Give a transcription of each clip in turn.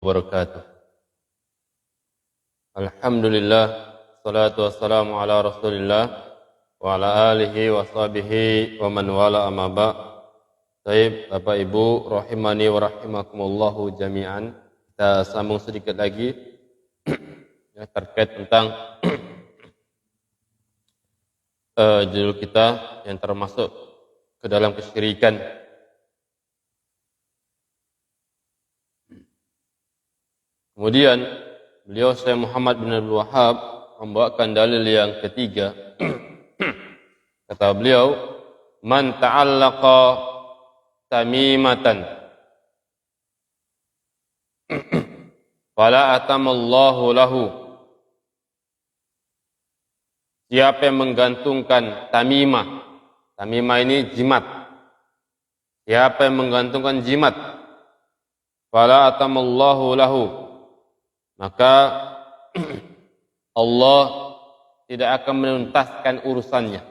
wabarakatuh. Alhamdulillah, salatu wassalamu ala Rasulillah wa ala alihi wa sahbihi wa man wala amma ba'. Baik, Bapak Ibu rahimani wa rahimakumullahu jami'an. Kita sambung sedikit lagi ya, terkait tentang judul kita yang termasuk ke dalam kesyirikan. Kemudian beliau Syekh Muhammad bin Abdul Wahhab membawakan dalil yang ketiga. Kata beliau, man ta'allaqa tamimatan fala atamallahu lahu. Siapa yang menggantungkan tamimah. Tamimah ini jimat. Siapa yang menggantungkan jimat, fala atamallahu lahu, maka Allah tidak akan menuntaskan urusannya,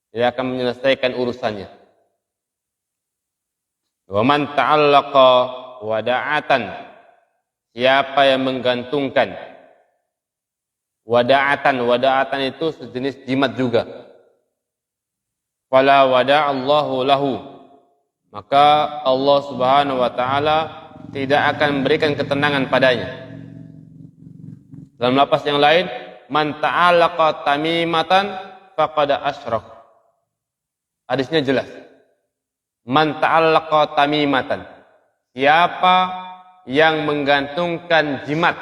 tidak akan menyelesaikan urusannya. Wa man ta'allaqa wada'atan, siapa yang menggantungkan wada'atan, wada'atan itu sejenis jimat juga. Fala wada'allahu lahu, maka Allah Subhanahu wa taala tidak akan memberikan ketenangan padanya. Dalam lafaz yang lain, man ta'allaqa tamimatan faqad asyrak. Hadisnya jelas. Man ta'allaqa tamimatan, siapa yang menggantungkan jimat,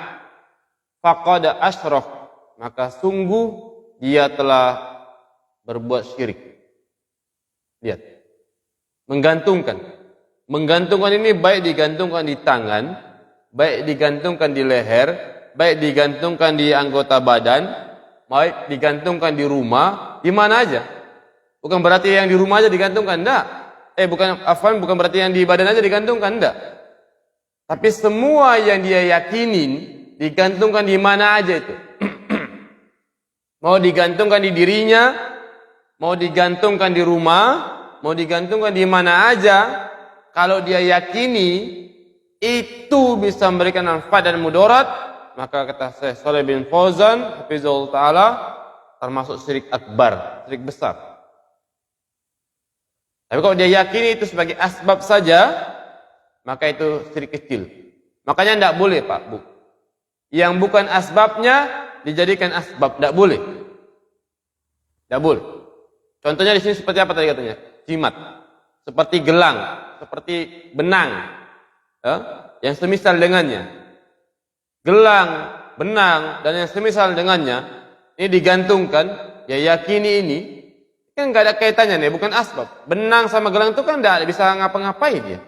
faqad asyrak, maka sungguh dia telah berbuat syirik. Lihat. Menggantungkan. Menggantungkan ini baik digantungkan di tangan, baik digantungkan di leher, baik digantungkan di anggota badan, baik digantungkan di rumah, di mana aja. Bukan berarti yang di rumah aja digantungkan, enggak. Bukan berarti yang di badan aja digantungkan, enggak. Tapi semua yang dia yakinin digantungkan di mana aja itu. Mau digantungkan di dirinya, mau digantungkan di rumah, mau digantungkan di mana aja, kalau dia yakini itu bisa memberikan manfaat dan mudarat, maka kata Syekh Shalih bin Fauzan hafizahullah taala, termasuk syirik akbar, syirik besar. Tapi kalau dia yakini itu sebagai asbab saja, maka itu syirik kecil. Makanya tidak boleh Pak Bu, yang bukan asbabnya dijadikan asbab, tidak boleh. Tidak boleh. Contohnya di sini seperti apa tadi katanya? Jimat, seperti gelang, seperti benang, ya, yang semisal dengannya. Gelang, benang, dan yang semisal dengannya, ini digantungkan, ya yakini ini, kan nggak ada kaitannya nih, bukan asbab. Benang sama gelang itu kan nggak bisa ngapa-ngapain dia.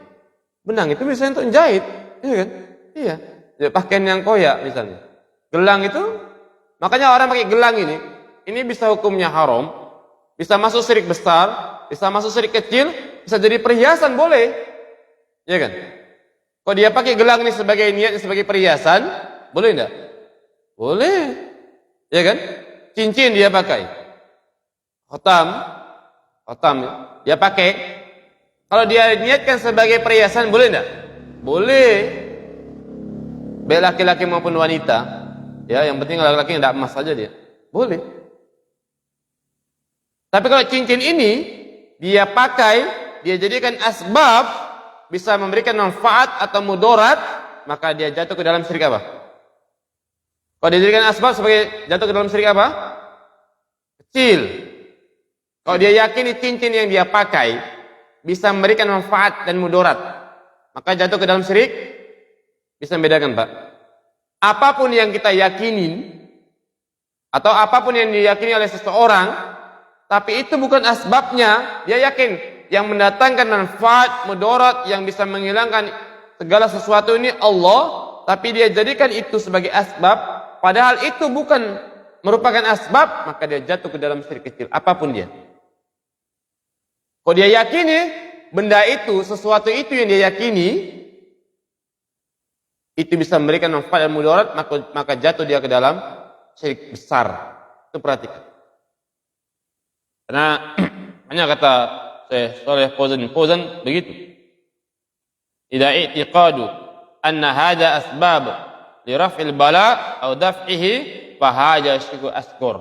Benang itu bisa untuk jahit, iya kan? Iya, ya, pakaian yang koyak misalnya. Gelang itu, makanya orang pakai gelang ini bisa hukumnya haram, bisa masuk syirik besar, bisa masuk syirik kecil, bisa jadi perhiasan boleh, ya kan? Kalau dia pakai gelang ini sebagai niat, sebagai perhiasan, boleh enggak? Boleh, ya kan? Cincin dia pakai, khotam dia pakai. Kalau dia niatkan sebagai perhiasan, boleh enggak? Boleh. Baik laki-laki maupun wanita, ya, yang penting laki-laki enggak emas saja dia, boleh. Tapi kalau cincin ini dia pakai, dia jadikan asbab bisa memberikan manfaat atau mudarat, maka dia jatuh ke dalam syirik apa? Kalau dia jadikan asbab sebagai jatuh ke dalam syirik apa? Kecil. Kalau dia yakini cincin yang dia pakai bisa memberikan manfaat dan mudarat, maka jatuh ke dalam syirik. Bisa membedakan Pak. Apapun yang kita yakinin atau apapun yang diyakini oleh seseorang, tapi itu bukan asbabnya, dia yakin yang mendatangkan manfaat, mudarat, yang bisa menghilangkan segala sesuatu ini Allah, tapi dia jadikan itu sebagai asbab, padahal itu bukan merupakan asbab, maka dia jatuh ke dalam syirik kecil, apapun dia. Kalau dia yakini benda itu, sesuatu itu yang dia yakini, itu bisa memberikan manfaat dan mudarat, maka jatuh dia ke dalam syirik besar. Itu perhatikan. Karena hanya kata Syekh Shalih Fauzan begitu. Idza i'tiqadu anna hadha asbab li raf'il bala atau daf'ihi fa hadha syirku asghar.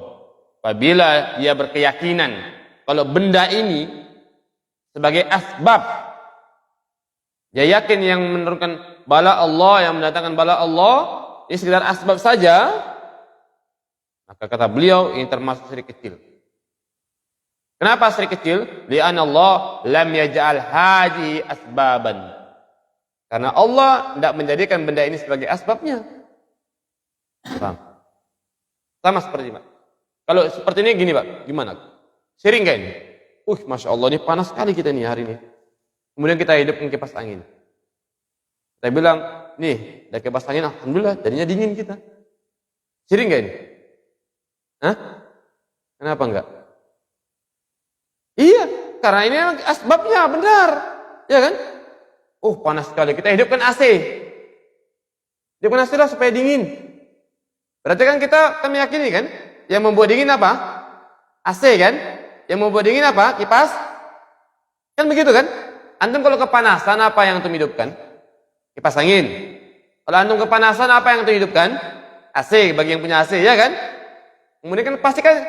Apabila dia berkeyakinan kalau benda ini sebagai asbab, dia yakin yang menurunkan bala Allah, yang mendatangkan bala Allah ini sekedar asbab saja, maka kata beliau ini termasuk syirik kecil. Kenapa syirik kecil? Li'anna Allah lam yaj'al hadhihi asbaban. Karena Allah tidak menjadikan benda ini sebagai asbabnya. Paham? Sama seperti Pak. Kalau seperti ini gini Pak, gimana? Syirik enggak ini? Masya Allah ini panas sekali kita nih hari ini. Kemudian kita hidupkan kipas angin. Kita bilang, nih, ada kipas angin, alhamdulillah, jadinya dingin kita. Syirik enggak ini? Hah? Kenapa enggak? Iya, karena ini asbabnya benar. Ya kan? Panas sekali. Kita hidupkan AC. Hidupkan AC lah supaya dingin. Berarti kan kita meyakini kan? Yang membuat dingin apa? AC kan? Yang membuat dingin apa? Kipas. Kan begitu kan? Antum kalau kepanasan apa yang antum hidupkan? Kipas angin. Kalau antum kepanasan apa yang antum hidupkan? AC bagi yang punya AC, ya kan? Kemudian kan pasti kan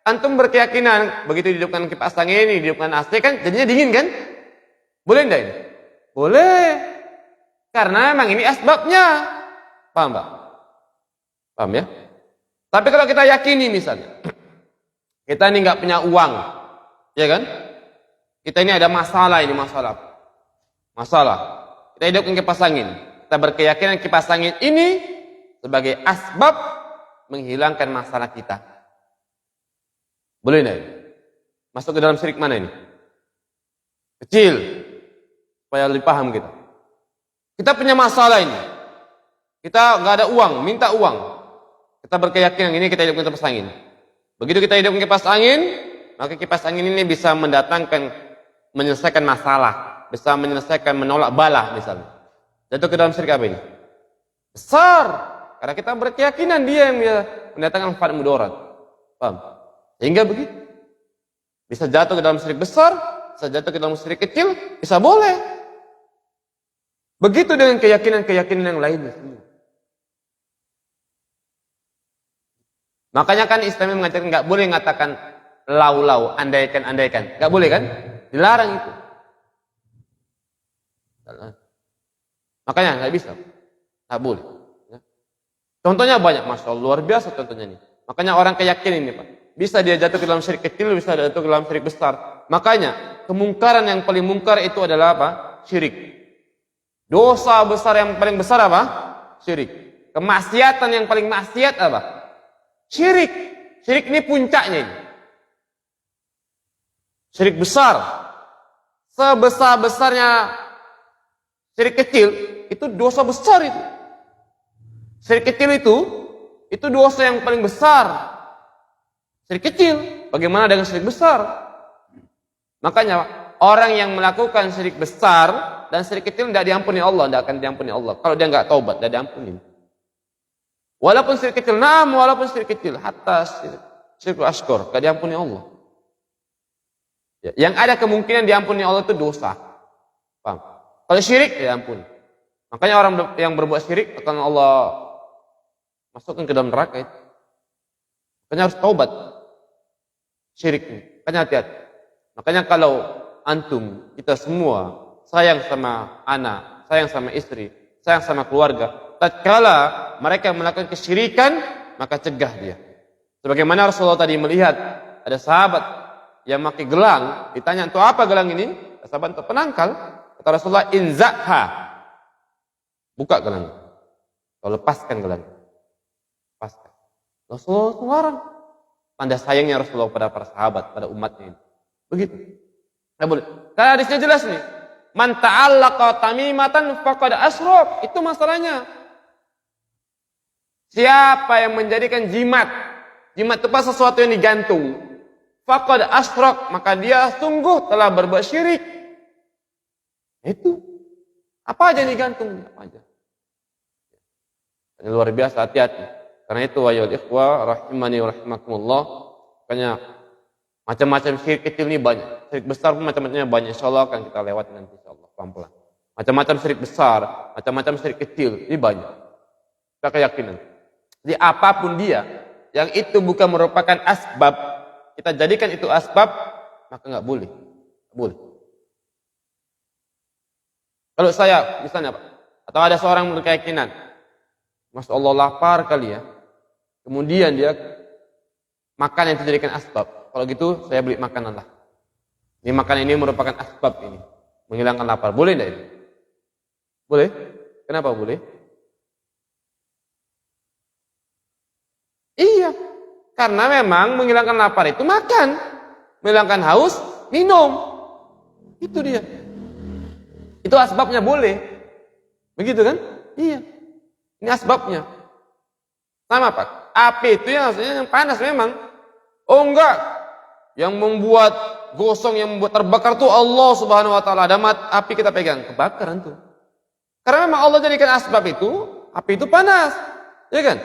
antum berkeyakinan begitu hidupkan kipas angin, hidupkan AC kan jadinya dingin kan? Boleh enggak ini? Boleh. Karena memang ini asbabnya. Paham, Pak? Paham ya? Tapi kalau kita yakini misalnya kita ini enggak punya uang, ya kan? Kita ini ada masalah ini, masalah. Kita hidupkan kipas angin. Kita berkeyakinan kipas angin ini sebagai asbab menghilangkan masalah kita. Boleh enggak ini? Masuk ke dalam syirik mana ini? Kecil. Supaya lebih paham kita. Kita punya masalah ini. Kita enggak ada uang, minta uang. Kita berkeyakinan ini kita hidupkan kipas angin. Begitu kita hidupkan kipas angin, maka kipas angin ini bisa menyelesaikan masalah, bisa menyelesaikan menolak bala misalnya. Jatuh ke dalam syirik apa ini? Besar. Karena kita berkeyakinan dia yang mendatangkan manfaat mudarat. Paham? Sehingga begitu. Bisa jatuh ke dalam syirik besar, bisa jatuh ke dalam syirik kecil, bisa boleh. Begitu dengan keyakinan-keyakinan yang lainnya. Makanya kan Islam mengajarkan nggak boleh mengatakan lau-lau, andaikan. Nggak boleh kan? Dilarang itu. Makanya nggak bisa. Nggak boleh. Contohnya banyak, Masya Allah, luar biasa contohnya ini. Makanya orang keyakinan ini Pak. Bisa dia jatuh ke dalam syirik kecil, bisa jatuh ke dalam syirik besar. Makanya kemungkaran yang paling mungkar itu adalah apa? Syirik. Dosa besar yang paling besar apa? Syirik. Kemaksiatan yang paling maksiat apa? Syirik. Syirik ini puncaknya ini. Syirik besar. Sebesar-besarnya syirik kecil, itu dosa besar itu. Syirik kecil itu dosa yang paling besar. Syirik kecil, bagaimana dengan syirik besar? Makanya orang yang melakukan syirik besar dan syirik kecil tidak diampuni Allah, tidak akan diampuni Allah. Kalau dia nggak taubat, tidak diampuni. Walaupun syirik kecil, walaupun syirik kecil, hatta syirik asghar, tidak diampuni Allah. Yang ada kemungkinan diampuni Allah itu dosa. Paham? Kalau syirik, diampuni. Makanya orang yang berbuat syirik akan Allah masukkan ke dalam neraka itu. Makanya harus taubat. Syirik ini. Makanya hati-hati. Makanya kalau antum, kita semua sayang sama anak, sayang sama istri, sayang sama keluarga, tatkala mereka melakukan kesyirikan, maka cegah dia. Sebagaimana Rasulullah tadi melihat ada sahabat yang pakai gelang, ditanya, "Untuk apa gelang ini?" Sahabat, "Untuk penangkal." Kata Rasulullah, "Inzakha." Buka gelang. Kau lepaskan gelang. Lepaskan. Rasulullah larang. Tanda sayangnya Rasulullah pada para sahabat, pada umatnya ini. Begitu. Tidak boleh. Karena hadisnya jelas nih. Man ta'allaqa tamimatan faqad asyraq. Itu masalahnya. Siapa yang menjadikan jimat itu pas sesuatu yang digantung, faqad asyraq, maka dia sungguh telah berbuat syirik. Itu. Apa aja yang digantung? Apa aja. Ini luar biasa, hati-hati. Karena itu wahai ikhwah rahimani wa rahimakumullah, makanya macam-macam syirik kecil ini banyak. Syirik besar pun macam-macamnya banyak. Insyaallah akan kita lewati nanti insyaallah pelan-pelan. Macam-macam syirik besar, macam-macam syirik kecil, ini banyak. Kita keyakinan. Jadi apapun dia, yang itu bukan merupakan asbab, kita jadikan itu asbab, maka nggak boleh. Nggak boleh. Kalau saya, misalnya Pak, atau ada seorang berkeyakinan, Masya Allah lapar kali ya, kemudian dia makan yang dijadikan asbab. Kalau gitu saya beli makanan lah. Ini makanan ini merupakan asbab ini, menghilangkan lapar. Boleh tidak ini? Boleh? Kenapa boleh? Iya, karena memang menghilangkan lapar itu makan, menghilangkan haus minum. Itu dia. Itu asbabnya boleh. Begitu kan? Iya. Ini asbabnya. Sama Pak. Api itu yang harusnya yang panas memang. Oh enggak. Yang membuat gosong, yang membuat terbakar itu Allah Subhanahu wa taala. Ada api kita pegang, kebakaran tuh. Karena memang Allah jadikan asbab itu, api itu panas. Ya kan?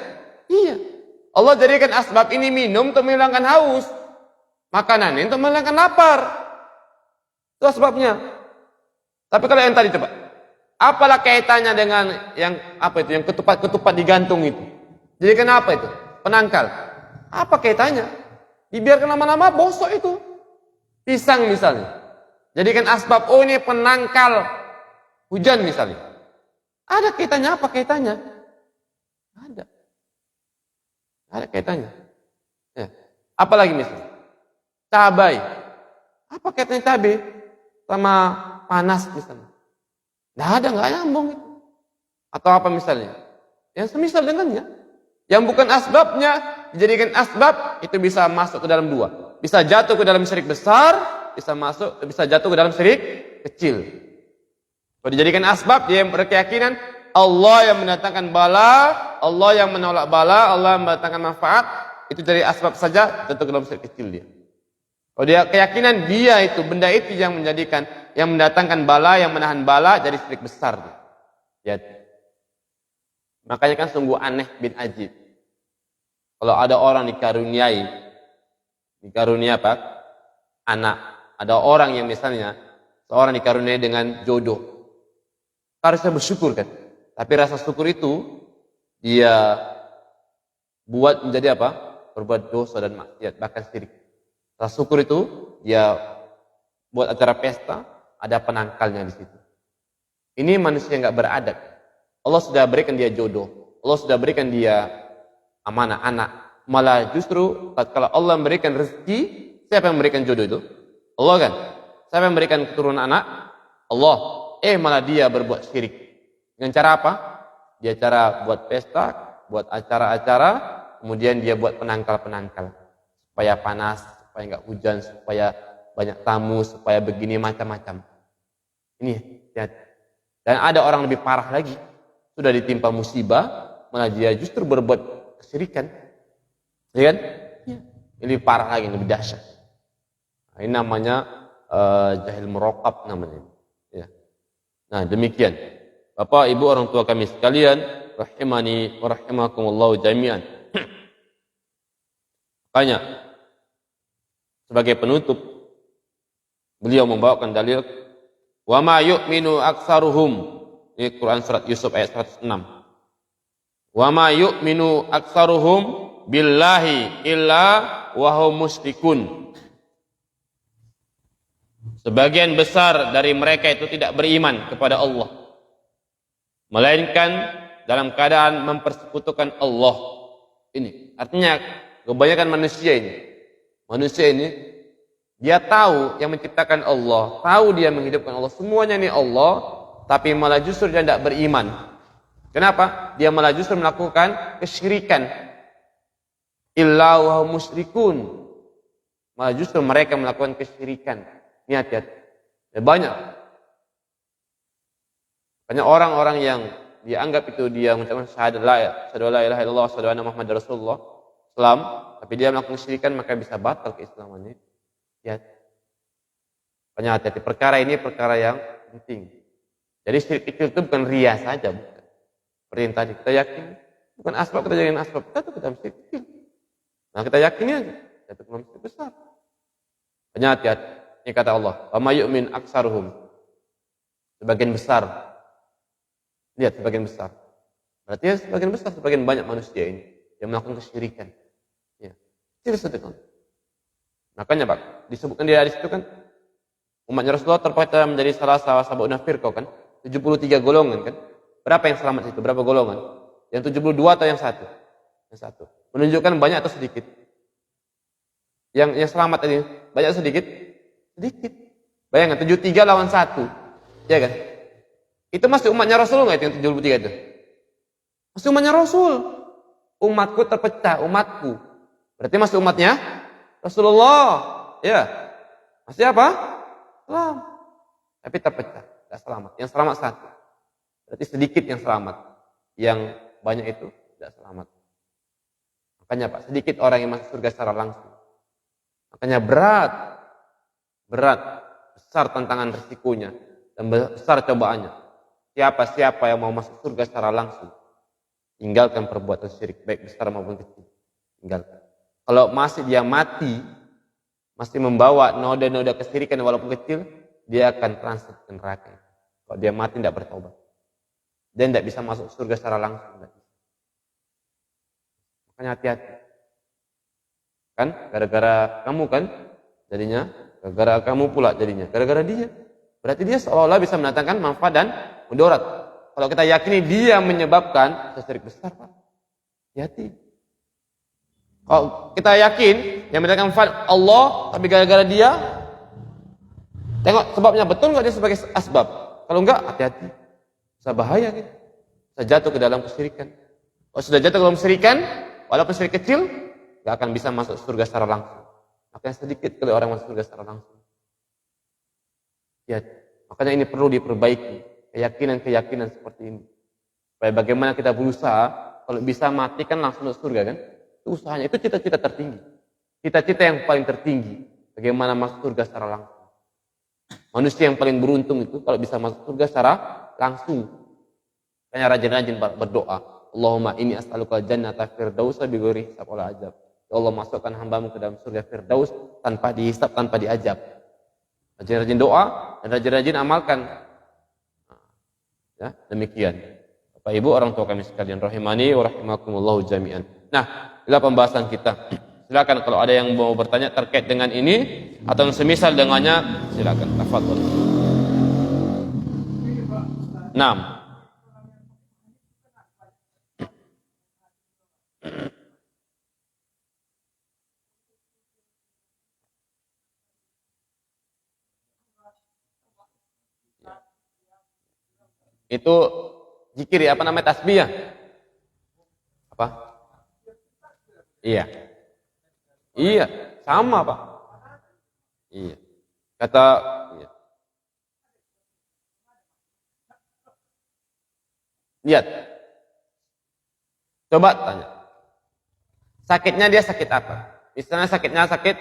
Iya. Allah jadikan asbab ini minum untuk menghilangkan haus. Makanan ini untuk menghilangkan lapar. Itu asbabnya. Tapi kalau yang tadi coba, apalah kaitannya dengan yang apa itu, yang ketupat-ketupat digantung itu? Jadi kenapa itu? Penangkal. Apa kaitannya? Dibiarkan lama-lama bosok itu. Pisang misalnya. Jadikan asbab, oh ini penangkal hujan misalnya. Ada kaitannya, apa kaitannya? Ada. Ada kaitannya. Ya. Apalagi misalnya, cabai. Apa kaitannya cabai sama panas misalnya? Nggak nyambung itu. Atau apa misalnya? Yang semisal dengannya. Yang bukan asbabnya, dijadikan asbab, itu bisa masuk ke dalam dua. Bisa jatuh ke dalam syirik besar, bisa jatuh ke dalam syirik kecil. Kalau dijadikan asbab, dia yang berkeyakinan Allah yang mendatangkan bala, Allah yang menolak bala, Allah yang mendatangkan manfaat, itu dari asbab saja jatuh ke dalam syirik kecil dia. Kalau dia keyakinan dia itu, benda itu yang menjadikan, yang mendatangkan bala, yang menahan bala, jadi syirik besar dia. Ya. Makanya kan sungguh aneh bin ajib. Kalau ada orang dikarunia apa? Anak. Ada orang yang misalnya, seorang dikaruniai dengan jodoh. Harusnya bersyukur kan? Tapi rasa syukur itu dia buat menjadi apa? Berbuat dosa dan maksiat, bahkan syirik. Rasa syukur itu dia buat acara pesta, ada penangkalnya di situ. Ini manusia yang nggak beradab. Allah sudah berikan dia jodoh, Allah sudah berikan dia amanah anak. Malah justru kalau Allah memberikan rezeki, siapa yang memberikan jodoh itu? Allah kan? Siapa yang memberikan keturunan anak? Allah. Malah dia berbuat syirik. Dengan cara apa? Dia cara buat pesta, buat acara-acara, kemudian dia buat penangkal-penangkal. Supaya panas, supaya nggak hujan, supaya banyak tamu, supaya begini macam-macam. Ini. Dan ada orang lebih parah lagi. Sudah ditimpa musibah, malah dia justru berbuat kesyirikan. Ya kan? Ya. Ini lebih parah lagi, lebih dahsyat. Nah, ini namanya jahil murokab namanya. Ya. Nah demikian. Bapak, Ibu, orang tua kami sekalian, rahimani wa rahimakumullahu jami'an. Makanya, sebagai penutup, beliau membawakan dalil, wa ma yu'minu aksaruhum. Ini Quran surat Yusuf ayat 106. Wa ma yu'minu aksaruhum billahi illa wa hum musyrikun. Sebagian besar dari mereka itu tidak beriman kepada Allah, melainkan dalam keadaan mempersekutukan Allah. Ini artinya kebanyakan manusia ini dia tahu yang menciptakan Allah, tahu dia menghidupkan Allah, semuanya ini Allah, tapi malah justru dia tidak beriman. Kenapa? Dia malah justru melakukan kesyirikan. Illa wa hum musyrikun. Malah justru mereka melakukan kesyirikan. Ini hati-hati. Banyak orang-orang yang dianggap itu dia mengucapkan syahadat la ilaha illallah, syahadu anna Muhammad Rasulullah, Islam, tapi dia melakukan kesyirikan, maka bisa batal keislamannya. Ya. Makanya hati-hati, perkara ini perkara yang penting. Jadi syirik kecil itu bukan ria saja, bukan. Seperti yang tadi kita yakin bukan asbab, kita jadikan asbab, kita tuh dalam syirik kecil. Nah kita yakinnya jatuh dalam syirik besar. Makanya hati-hati. Ini kata Allah, wa may yu'min aksaruhum. Sebagian besar. Lihat, sebagian besar. Berarti ya sebagian banyak manusia ini yang melakukan kesyirikan. Ya. Kecil sedekah. Makanya Pak, disebutkan di hadis itu kan, umatnya Rasulullah terpecah menjadi salah sahabat firqah kan, 73 golongan kan. Berapa yang selamat itu? Berapa golongan? Yang 72 atau yang satu? Yang satu. Menunjukkan banyak atau sedikit? Yang selamat tadi banyak sedikit? Sedikit. Bayangkan 73 lawan 1. Ya kan? Itu masih umatnya Rasul enggak itu yang 73 itu? Masih umatnya Rasul. Umatku terpecah, umatku. Berarti masih umatnya Rasulullah. Ya. Masih apa? Selamat. Tapi terpecah, tidak selamat. Yang selamat satu. Berarti sedikit yang selamat. Yang banyak itu tidak selamat. Makanya Pak, sedikit orang yang masuk surga secara langsung. Makanya berat, besar tantangan risikonya dan besar cobaannya. Siapa yang mau masuk surga secara langsung, tinggalkan perbuatan syirik baik besar maupun kecil. Tinggalkan. Kalau masih dia mati, masih membawa noda-noda kesyirikan walaupun kecil, dia akan transit ke neraka. Kalau dia mati tidak bertobat, dia tidak bisa masuk surga secara langsung. Makanya hati-hati. Kan gara-gara kamu kan jadinya, gara-gara kamu pula jadinya, gara-gara dia. Berarti dia seolah-olah bisa mendatangkan manfaat dan mudarat. Kalau kita yakini dia menyebabkan syirik besar, Pak, hati-hati. Kalau kita yakin yang mendatangkan manfaat Allah, tapi gara-gara dia, tengok sebabnya betul nggak dia sebagai asbab. Kalau enggak, hati-hati, bisa bahaya gitu. Bisa jatuh ke dalam kesyirikan. Kalau sudah jatuh ke dalam kesyirikan, walaupun syirik kecil, gak akan bisa masuk surga secara langsung. Makanya sedikit kali orang masuk surga secara langsung. Ya, makanya ini perlu diperbaiki. Keyakinan seperti ini. Supaya bagaimana kita berusaha, kalau bisa mati kan langsung masuk surga kan. Itu usahanya, itu cita-cita tertinggi. Cita-cita yang paling tertinggi. Bagaimana masuk surga secara langsung. Manusia yang paling beruntung itu kalau bisa masuk surga secara langsung. Makanya rajin-rajin berdoa. Allahumma inni as'aluka jannata firdausa bighairi hisab wala azab. Ya Allah, masukkan hambamu ke dalam surga Firdaus tanpa dihisab, tanpa diazab. Rajin-rajin doa dan rajin-rajin amalkan. Ya, demikian. Bapak Ibu, orang tua kami sekalian, rahimani wa rahimakumullahu jami'an. Nah, inilah pembahasan kita. Silakan kalau ada yang mau bertanya terkait dengan ini atau semisal dengannya, silakan. Tafadhol. 6. Itu zikir ya, apa namanya, tasbih ya? Apa? Iya. Iya, sama Pak. Iya. Kata iya. Lihat. Coba tanya. Sakitnya dia sakit apa? Misalnya sakitnya sakit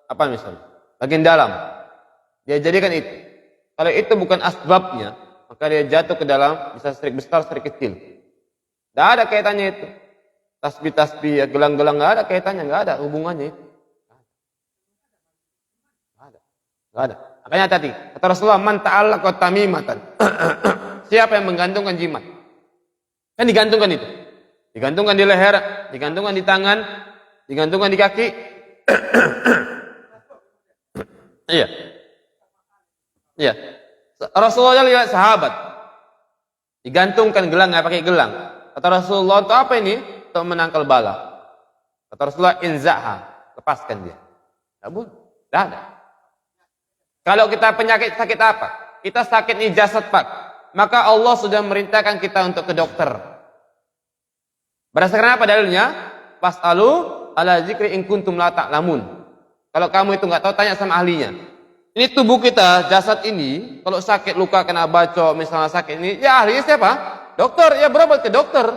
apa misalnya? Bagian dalam. Dia jadikan itu. Kalau itu bukan asbabnya, maka dia jatuh ke dalam bisa syirik besar, syirik kecil. Tidak ada kaitannya itu. Tasbih-tasbih, ya, gelang-gelang, tidak ada kaitannya, tidak ada hubungannya itu. Tidak ada. Makanya tadi, kata Rasulullah, man ta'allaqa tamimatan. Siapa yang menggantungkan jimat? Kan digantungkan itu. Digantungkan di leher, digantungkan di tangan, digantungkan di kaki. Iya. Iya. Rasulullah lihat sahabat digantungkan gelang, nggak pakai gelang. Kata Rasulullah, untuk apa ini? Untuk menangkal bala. Kata Rasulullah, inzaha, lepaskan dia. Tidak boleh. Tidak ada. Kalau kita penyakit sakit apa? Kita sakit ini jasad Pak. Maka Allah sudah merintahkan kita untuk ke dokter. Berdasarkan apa dalilnya? Fas'alu ala zikri in kuntum la ta'lamun. Kalau kamu itu nggak tahu, tanya sama ahlinya. Ini tubuh kita, jasad ini, kalau sakit luka kena bacok, misalnya sakit ini, ya ahlinya siapa? Dokter, ya berobat ke dokter.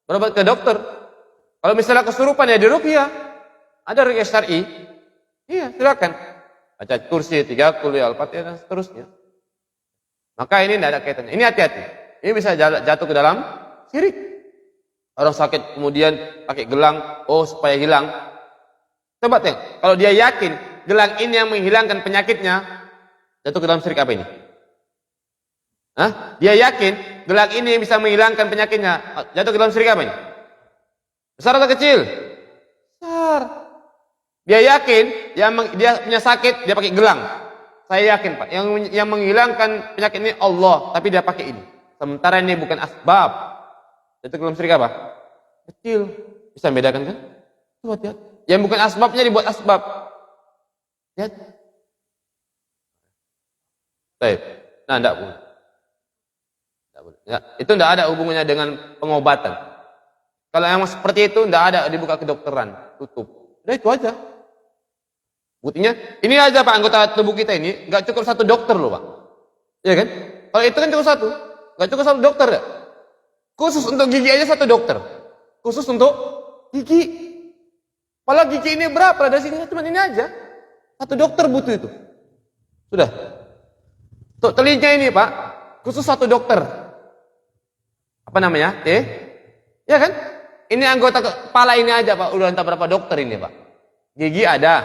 Berobat ke dokter. Kalau misalnya kesurupan ya diruqyah. Ada ruqyah syar'i. Iya, silakan. Baca kursi, 3 kul, Al-Fatihah dan seterusnya. Maka ini tidak ada kaitannya. Ini hati-hati. Ini bisa jatuh ke dalam syirik. Orang sakit kemudian pakai gelang, oh supaya hilang. Coba tengok, kalau dia yakin gelang ini yang menghilangkan penyakitnya, Jatuh ke dalam syirik apa ini? Hah? Dia yakin gelang ini bisa menghilangkan penyakitnya. Jatuh ke dalam syirik apa ini? Besar atau kecil? Besar. Dia yakin dia punya sakit, dia pakai gelang. Saya yakin Pak, yang menghilangkan penyakit ini Allah, tapi dia pakai ini. Sementara ini bukan asbab. Jatuh ke dalam syirik apa? Kecil. Bisa membedakan kan? Hati-hati. Yang bukan asbabnya dibuat asbab. Lihat. Baik. Nah, enggak boleh. Ya, itu tidak ada hubungannya dengan pengobatan. Kalau yang seperti itu tidak ada dibuka kedokteran, tutup. Udah itu aja. Buktinya, ini aja Pak, anggota tubuh kita ini nggak cukup satu dokter loh Pak. Iya kan? Kalau itu kan cukup satu, nggak cukup satu dokter ya. Khusus untuk gigi aja satu dokter. Khusus untuk gigi. Apalagi gigi ini berapa? Dari sini cuma ini aja. Satu dokter butuh itu. Sudah. Untuk telinga ini Pak, khusus satu dokter. Apa namanya? Ya kan? Ini anggota kepala ini aja Pak, udah entah berapa dokter ini Pak. Gigi ada,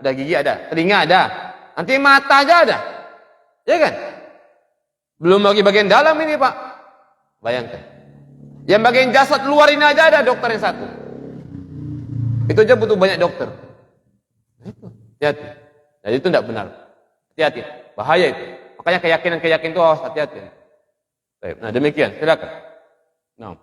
udah gigi ada, telinga ada, nanti mata aja ada. Ya kan? Belum lagi bagian dalam ini Pak. Bayangkan. Yang bagian jasad luar ini aja ada dokter yang satu. Itu aja butuh banyak dokter. Hati-hati. Jadi itu tidak benar. Hati-hati. Bahaya itu. Makanya keyakinan itu awas, hati-hati. Nah demikian, silakan. Nah.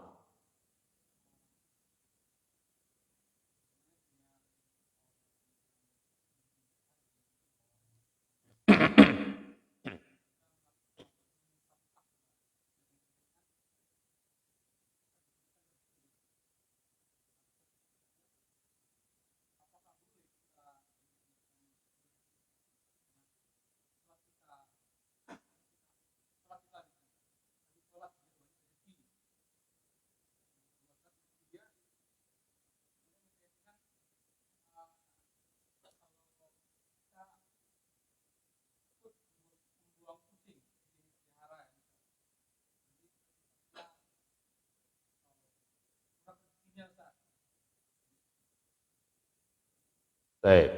Baik.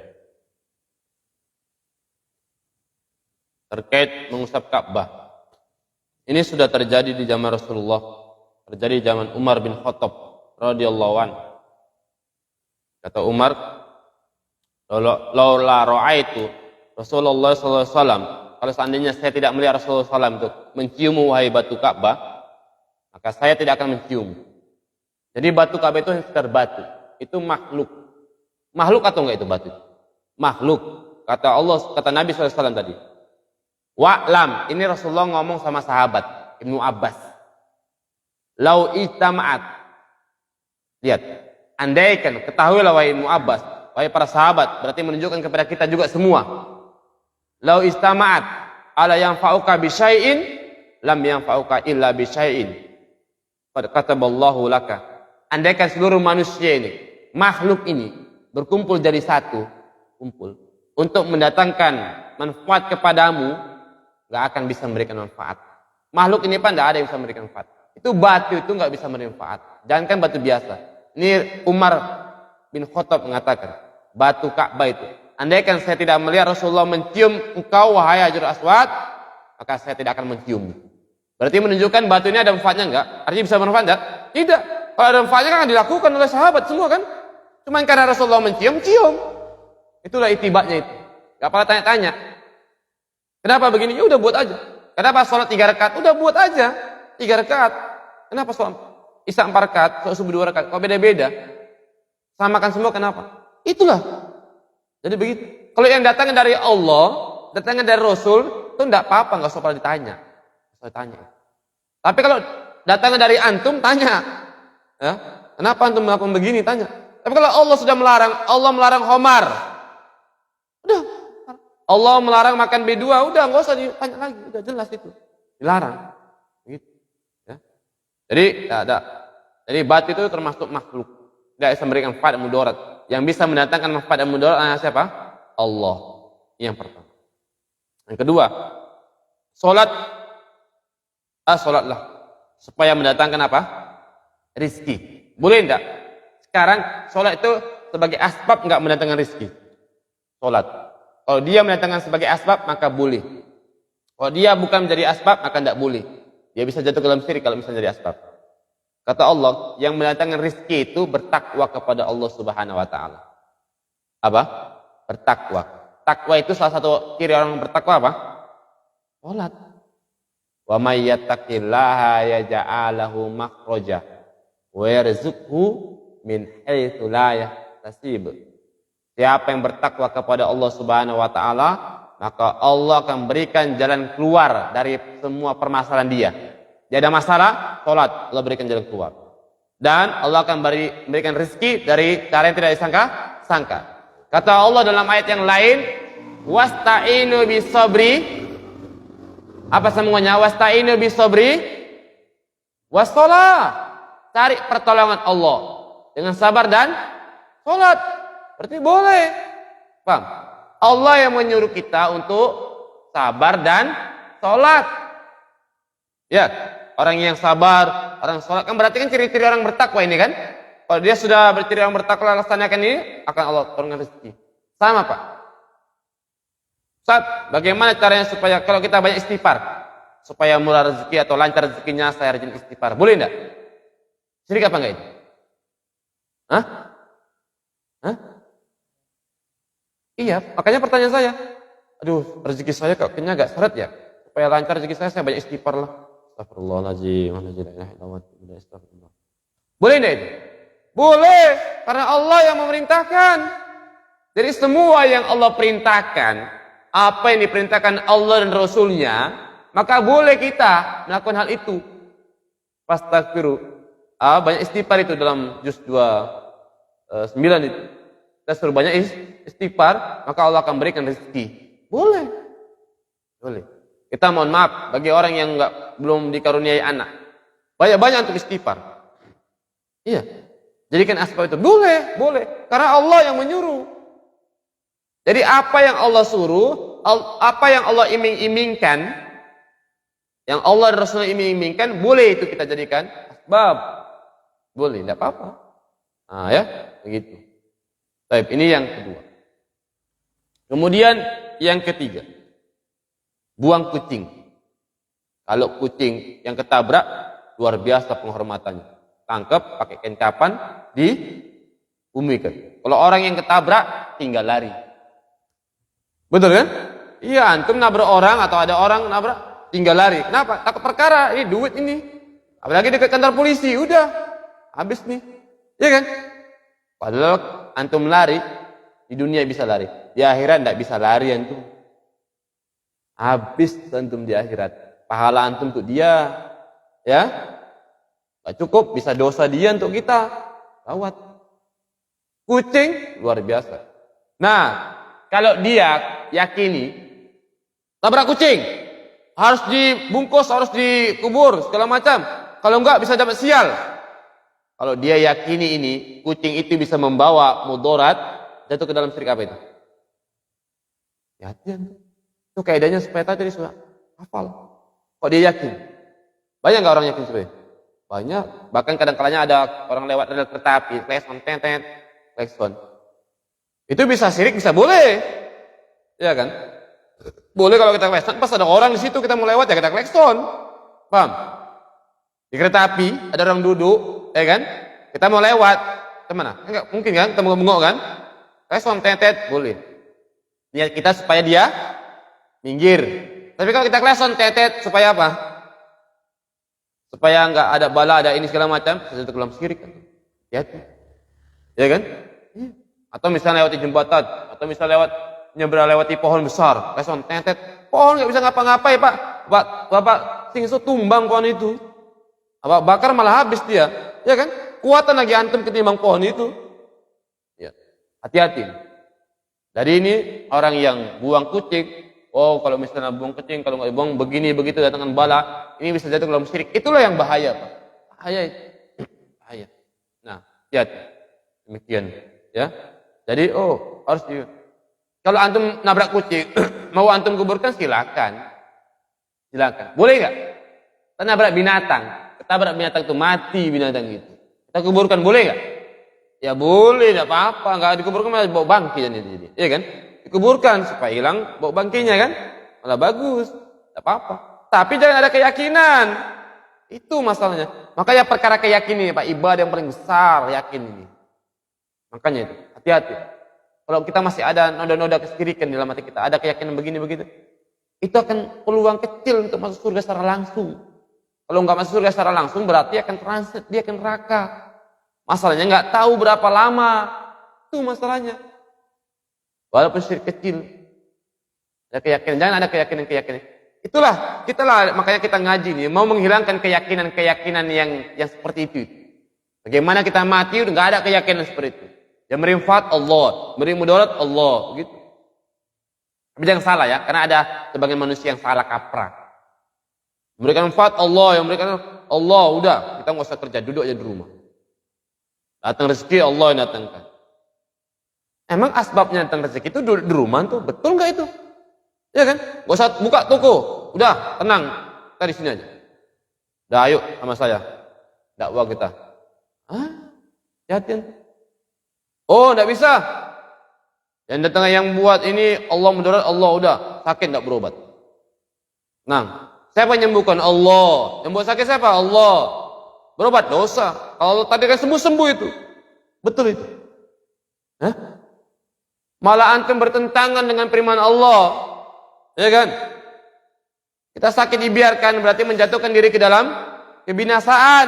Terkait mengusap Ka'bah. Ini sudah terjadi di zaman Rasulullah, terjadi di zaman Umar bin Khattab radhiyallahu anhu. Kata Umar, laula ra'aitu Rasulullah sallallahu alaihi wasallam, kalau seandainya saya tidak melihat Rasulullah SAW untuk mencium wahai batu Ka'bah, maka saya tidak akan mencium. Jadi batu Ka'bah itu sekedar batu, itu makhluk. Makhluk atau enggak itu batu? Makhluk. Kata Allah, kata Nabi SAW tadi. Wa'lam, ini Rasulullah ngomong sama sahabat Ibnu Abbas. Lau itama'at. Lihat, andaikan, ketahuilah wahai Ibnu Abbas, wahai para sahabat, berarti menunjukkan kepada kita juga semua. Lau istama'at ala yang fa'uka bisyai'in, lam yang fa'uka illa bisyai'in. Qad kataballahu laka. Andaikan seluruh manusia ini, makhluk ini, berkumpul jadi satu, kumpul untuk mendatangkan manfaat kepadamu, gak akan bisa memberikan manfaat. Makhluk ini tidak ada yang bisa memberikan manfaat. Itu batu itu gak bisa memberikan manfaat. Jangankan batu biasa. Ini Umar bin Khattab mengatakan, batu Ka'bah itu, andaikan saya tidak melihat Rasulullah mencium engkau wahai Hajar Aswad, maka saya tidak akan mencium. Berarti menunjukkan batu ini ada manfaatnya enggak? Artinya bisa bermanfaat enggak? Tidak. Kalau ada manfaatnya kan dilakukan oleh sahabat semua kan? Cuma karena Rasulullah mencium, cium. Itulah itibatnya itu. Gak pernah tanya-tanya. Kenapa begini? Ya udah buat aja. Kenapa sholat 3 rakaat? Udah buat aja 3 rakaat. Kenapa sholat Isya 4 rakaat, sholat subuh 2 rakaat? Kok beda-beda? Samakan semua kenapa? Itulah. Jadi begitu. Kalau yang datangnya dari Allah, datangnya dari Rasul, itu tidak apa-apa, nggak usah pernah ditanya. Saya tanya. Tapi kalau datangnya dari antum, tanya. Ya, kenapa antum melakukan begini? Tanya. Tapi kalau Allah sudah melarang, Allah melarang khamar. Udah. Allah melarang makan B2, udah nggak usah ditanya lagi, udah jelas itu. Dilarang. Gitu. Ya. Jadi tidak ada. Jadi batu itu termasuk makhluk. Tidak bisa memberikan manfaat dan mudarat. Yang bisa mendatangkan manfaat dan mudarat adalah siapa? Allah. Yang pertama. Yang kedua, sholatlah supaya mendatangkan apa? Rizki. Boleh enggak? Sekarang sholat itu sebagai asbab enggak mendatangkan rizki. Sholat. Kalau dia mendatangkan sebagai asbab maka boleh. Kalau dia bukan menjadi asbab, maka tidak boleh. Dia bisa jatuh ke dalam syirik kalau misalnya jadi asbab. Kata Allah, yang mendatangkan rezeki itu bertakwa kepada Allah Subhanahu wa taala. Apa? Bertakwa. Takwa itu salah satu ciri orang bertakwa apa? Salat. Wa may yattaqillaha yaj'al lahu makhraja wa yarzuqhu min haitsu la yahtasib. Siapa yang bertakwa kepada Allah Subhanahu wa taala, maka Allah akan berikan jalan keluar dari semua permasalahan dia. Dia ada masalah, salat, Allah berikan jalan keluar. Dan Allah akan berikan rezeki dari cara yang tidak disangka-sangka. Kata Allah dalam ayat yang lain, wasta'inu bisabri. Apa sambungannya? Wasta'inu bisabri wassalah. Cari pertolongan Allah dengan sabar dan salat. Berarti boleh. Paham? Allah yang menyuruh kita untuk sabar dan salat. Ya, orang yang sabar, orang salat kan berarti kan ciri-ciri orang bertakwa ini kan? Kalau dia sudah berciri orang bertakwa laksanakan ini, akan Allah turunkan rezeki. Sama Pak. Ustaz, bagaimana caranya supaya kalau kita banyak istighfar, supaya murah rezeki atau lancar rezekinya, saya rajin istighfar. Boleh enggak? Syirik apa enggak itu? Hah? Hah? Iya, makanya pertanyaan saya, aduh rezeki saya kayaknya agak seret ya. Supaya lancar rezeki saya banyak istighfar lah. Astagfirullahaladzim. Astagfirullah. Boleh enggak itu? Boleh, karena Allah yang memerintahkan. Jadi semua yang Allah perintahkan, apa yang diperintahkan Allah dan Rasulnya, maka boleh kita melakukan hal itu. Fastaghfiru. Banyak istighfar itu dalam juz 9 itu. Kita suruh banyak istighfar, maka Allah akan berikan rezeki. Boleh. Boleh. Kita mohon maaf bagi orang yang belum dikaruniai anak. Banyak-banyak untuk istighfar. Iya. Jadikan asbab itu. Boleh, boleh. Karena Allah yang menyuruh. Jadi apa yang Allah suruh, apa yang Allah iming-imingkan, yang Allah dan Rasulullah iming-imingkan, boleh itu kita jadikan asbab. Boleh, tidak apa-apa. Nah ya, begitu. Baik, ini yang kedua. Kemudian yang ketiga. Buang kucing. Kalau kucing yang ketabrak, luar biasa penghormatannya. Tangkap, pakai kain kapan, dibumikan. Kalau orang yang ketabrak, tinggal lari. Betul kan? Iya, antum nabrak orang atau ada orang nabrak, tinggal lari. Kenapa? Takut perkara, ini duit ini. Apalagi dekat kantor polisi, udah. Habis nih. Iya kan? Padahal antum lari, di dunia bisa lari. Di akhirat tidak bisa lari antum. Habis antum di akhirat. Pahala antum untuk dia. Ya. Gak cukup, bisa dosa dia untuk kita. Gawat. Kucing, luar biasa. Nah, kalau dia yakini, tabrak kucing, harus dibungkus, harus dikubur, segala macam. Kalau enggak, bisa dapat sial. Kalau dia yakini ini, kucing itu bisa membawa mudarat, jatuh ke dalam syirik apa itu? Hati-hati. Itu kaidahnya supaya tadi sudah hafal. Kok dia yakin? Banyak nggak orang yakin sebenarnya? Banyak. Bahkan kadang-kadang ada orang lewat rel kereta api, klakson, tetet, klakson. Itu bisa syirik, bisa boleh. Iya kan? Boleh kalau kita klakson, pas ada orang di situ kita mau lewat ya kita klakson. Paham? Di kereta api ada orang duduk, ya kan? Kita mau lewat, kemana? Enggak mungkin kan? Kita mau bengok kan? Klakson, tetet, boleh. Niat kita supaya dia minggir. Tapi kalau kita klakson, tetet, supaya apa? Supaya enggak ada bala, ada ini segala macam, bisa jatuh ke dalam syirik kan? Hati-hati. Ya kan? Iya. Atau misalnya lewati jembatan, atau misalnya nyebrang lewati pohon besar, klakson, tetet, pohon nggak bisa ngapa-ngapai Pak. Bapak singso tumbang pohon itu. Bapak bakar malah habis dia, ya kan? Kuatan lagi antum ketimbang pohon itu. Ya, hati-hati. Jadi ini orang yang buang kucing, oh kalau misalnya buang kucing, kalau nggak buang begini begitu datangkan bala, ini bisa jatuh ke dalam syirik. Itulah yang bahaya Pak. Bahaya itu. Bahaya. Nah, hati-hati. Demikian, ya. Jadi harus kalau antum nabrak kucing, mau antum kuburkan silakan. Silakan. Boleh enggak? Kita nabrak binatang, ketabrak binatang itu mati binatang itu. Kita kuburkan boleh enggak? Ya boleh, enggak apa-apa, enggak dikuburkan malah bau bangkai jadi. Iya kan? Dikuburkan supaya hilang bau bangkainya kan? Malah bagus. Tidak apa-apa. Tapi jangan ada keyakinan. Itu masalahnya. Makanya perkara keyakinan Pak, ibadah yang paling besar yakin ini. Makanya itu, hati-hati. Kalau kita masih ada noda-noda kesyirikan dalam hati kita, ada keyakinan begini begitu, itu akan peluang kecil untuk masuk surga secara langsung. Kalau nggak masuk surga secara langsung, berarti akan transit, dia akan neraka. Masalahnya nggak tahu berapa lama. Itu masalahnya. Walaupun syirik kecil, ada keyakinan. Jangan ada keyakinan. Itulah, makanya kita ngaji nih, mau menghilangkan keyakinan yang seperti itu. Bagaimana kita mati udah nggak ada keyakinan seperti itu. Yang merimfat Allah, beri mudarat Allah, gitu. Tapi jangan salah ya, karena ada sebagian manusia yang salah kaprah. Memberikan manfaat Allah, yang memberikan Allah, udah, kita nggak usah kerja, duduk aja di rumah. Datang rezeki Allah yang datangkan. Emang asbabnya datang rezeki itu duduk di rumah tuh, betul nggak itu? Ya kan? Nggak usah buka toko, udah, tenang, kita di sini aja. Udah, ayo sama saya, dakwah kita. Hati-hati. Oh, tidak bisa. Yang datang yang buat ini Allah mudarat Allah, udah sakit tidak berobat. Nah, siapa yang menyembuhkan? Allah. Yang buat sakit siapa? Allah. Berobat dosa. Kalau tadi kan sembuh itu. Betul itu. Malah antum bertentangan dengan firman Allah. Ya kan? Kita sakit dibiarkan berarti menjatuhkan diri ke dalam kebinasaan.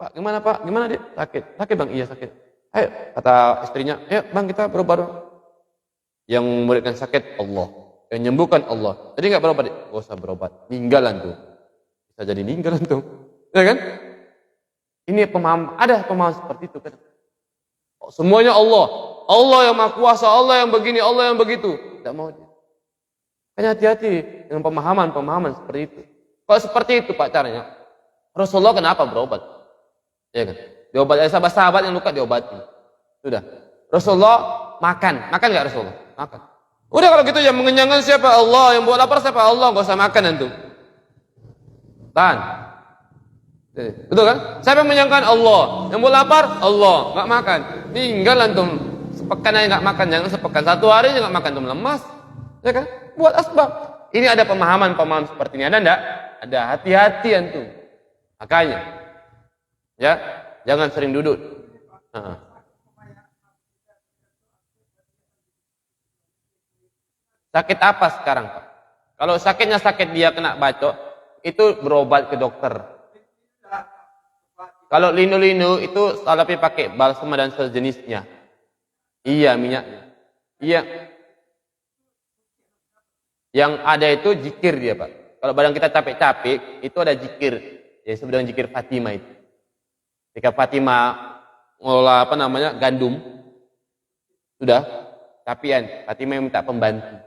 Pak, gimana Pak? Gimana dia? Sakit. Sakit Bang? Iya sakit. Ayo, kata istrinya, ayo Bang kita berobat. Yang memberikan sakit Allah, yang menyembuhkan Allah. Jadi nggak berobat, nggak usah berobat, ninggalan tuh. Bisa jadi ninggalan tuh, ya kan? Ini ada pemahaman seperti itu kan? Semuanya Allah, Allah yang maha kuasa, Allah yang begini, Allah yang begitu. Tidak mau dia. Hanya hati-hati dengan pemahaman seperti itu. Kalau seperti itu Pak caranya, Rasulullah kenapa berobat? Ya kan? Diobat, sahabat-sahabat yang luka diobati. Sudah. Rasulullah makan nggak Rasulullah? Makan. Udah kalau gitu yang mengenyangkan siapa? Allah. Yang buat lapar siapa? Allah. Nggak usah makan antum. Tahan. Betul kan? Siapa yang mengenyangkan? Allah. Yang buat lapar? Allah. Nggak makan. Tinggal antum sepekan aja nggak makan, jangan sepekan, 1 hari aja nggak makan, antum lemas. Ya kan? Buat asbab. Ini ada pemahaman seperti ini. Ada enggak? Ada. Hati-hati antum. Makanya. Ya. Jangan sering duduk. Sakit apa sekarang Pak? Kalau sakitnya sakit dia kena bacok, itu berobat ke dokter. Kalau linu-linu itu salafi pakai balsam dan sejenisnya. Iya, minyaknya. Iya. Yang ada itu zikir dia Pak. Kalau badan kita capek-capek, itu ada zikir. Ya sebenarnya zikir Fatimah itu. Ketika Fatimah ngolah gandum, sudah capian, Fatimah minta pembantu,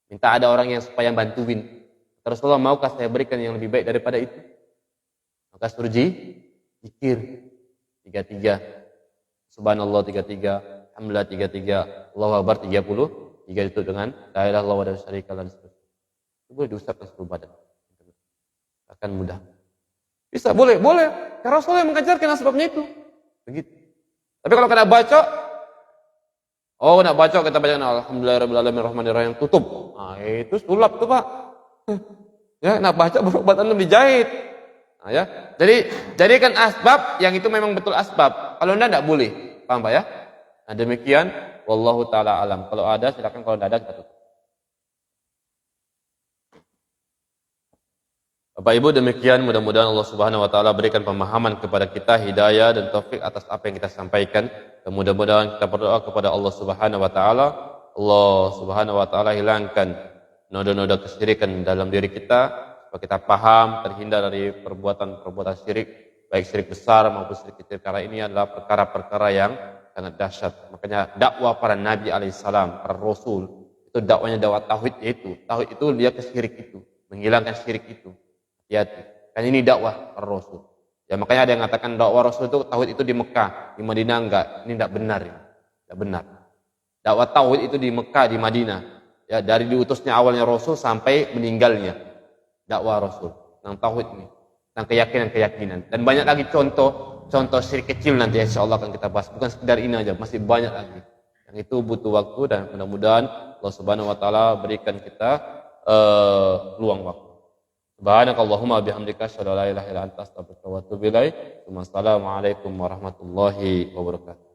minta ada orang yang supaya bantuin. Rasulullah, maukah saya berikan yang lebih baik daripada itu? Maka suruh zikir 33, Subhanallah 33, Alhamdulillah 33, Allahu Akbar 30, 3 itu dengan la ilaha illallah wa la syarika lahu. Itu boleh diucapkan seluruh badan, akan mudah. Bisa, boleh. Karena Rasulullah yang mengajarkan sebabnya itu. Begitu. Tapi kalau kena bacok, nak bacok kita bacakan Alhamdulillahirabbil rahmanirrahim, tutup. Nah, itu sulap tuh Pak. Ya, nak bacok berobat antum dijahit. Nah, ya. Jadi jadikan asbab yang itu memang betul asbab. Kalau enggak boleh. Paham Pak ya? Nah, demikian wallahu taala alam. Kalau ada silakan, kalau enggak ada kita tutup. Bapak Ibu, demikian mudah-mudahan Allah Subhanahu wa taala berikan pemahaman kepada kita, hidayah dan taufik atas apa yang kita sampaikan. Dan mudah-mudahan kita berdoa kepada Allah Subhanahu wa taala, Allah Subhanahu wa taala hilangkan noda-noda kesyirikan dalam diri kita, supaya kita paham, terhindar dari perbuatan-perbuatan syirik, baik syirik besar maupun syirik kecil, karena ini adalah perkara-perkara yang sangat dahsyat. Makanya dakwah para nabi alaihissalam, para rasul, itu dakwanya dakwah tauhid, yaitu tauhid itu dia ke syirik itu, menghilangkan syirik itu. Hati-hati. Kan ini dakwah Rasul. Ya makanya ada yang mengatakan dakwah Rasul itu tauhid itu di Mekah, di Madinah enggak. Ini enggak benar ini. Enggak benar. Dakwah tauhid itu di Mekah, di Madinah. Ya, dari diutusnya awalnya Rasul sampai meninggalnya. Dakwah Rasul tentang tauhid ini, tentang keyakinan-keyakinan. Dan banyak lagi contoh syirik kecil nanti insyaallah akan kita bahas. Bukan sekedar ini aja, masih banyak lagi. Yang itu butuh waktu dan mudah-mudahan Allah Subhanahu wa taala berikan kita luang waktu. Subhanakallahumma bihamdika asyhadu an la ilaha illa anta astaghfiruka wa atubu ilaik. Wassalamualaikum warahmatullahi wabarakatuh.